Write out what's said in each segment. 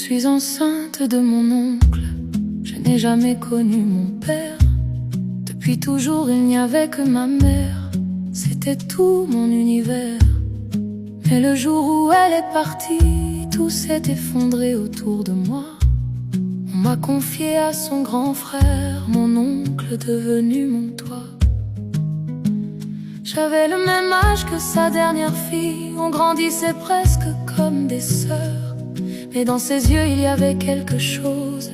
suis enceinte de mon oncle. Je n'ai jamais connu mon père. Depuis toujours il n'y avait que ma mère. C'était tout mon univers. Mais le jour où elle est partie, tout s'est effondré autour de moi. On m'a confié à son grand frère, mon oncle devenu mon toit. J'avais le même âge que sa dernière fille. On grandissait presque comme des sœurs. Mais dans ses yeux il y avait quelque chose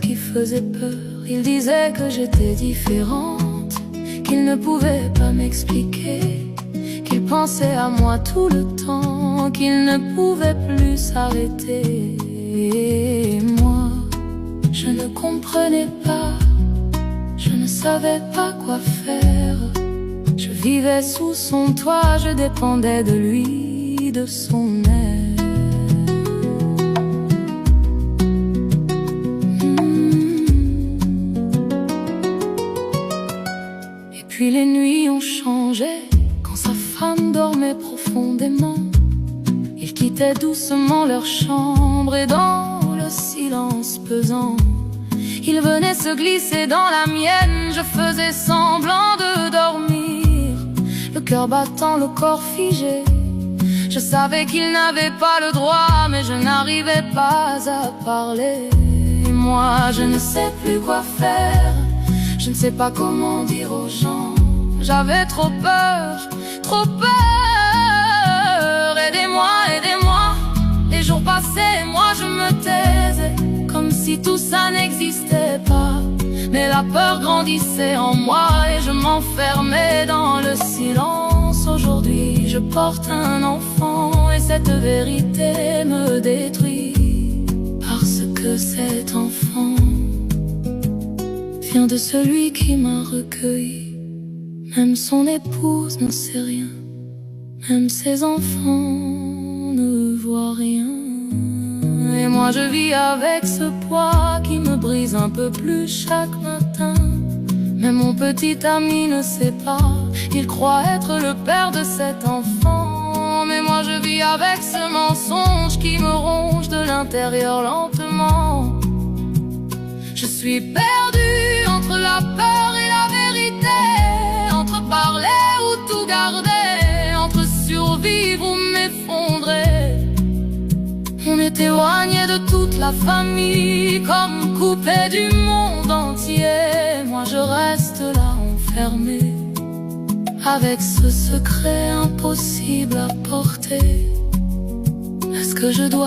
qui faisait peur. Il disait que j'étais différente, qu'il ne pouvait pas m'expliquer, qu'il pensait à moi tout le temps, qu'il ne pouvait plus s'arrêter. Et moi, je ne comprenais pas, je ne savais pas quoi faire. Je vivais sous son toit, je dépendais de lui, de son aide. Puis les nuits ont changé, quand sa femme dormait profondément. Ils quittaient doucement leur chambre et dans le silence pesant, il venait se glisser dans la mienne. Je faisais semblant de dormir, le cœur battant, le corps figé. Je savais qu'il n'avait pas le droit, mais je n'arrivais pas à parler. Et moi, je ne sais plus quoi faire. Je ne sais pas comment dire aux gens. J'avais trop peur, trop peur. Aidez-moi, aidez-moi. Les jours passaient, moi je me taisais, comme si tout ça n'existait pas. Mais la peur grandissait en moi et je m'enfermais dans le silence. Aujourd'hui je porte un enfant et cette vérité me détruit. Parce que cet enfant vient de celui qui m'a recueilli. Même son épouse n'en sait rien, même ses enfants ne voient rien. Et moi je vis avec ce poids qui me brise un peu plus chaque matin. Mais mon petit ami ne sait pas, il croit être le père de cet enfant. Mais moi je vis avec ce mensonge qui me ronge de l'intérieur lentement. Je suis perdue entre la peur et la vérité, entre parler ou tout garder, entre survivre ou m'effondrer. On est éloigné de toute la famille, comme coupé du monde entier. Moi je reste là enfermée, avec ce secret impossible à porter. Est-ce que je dois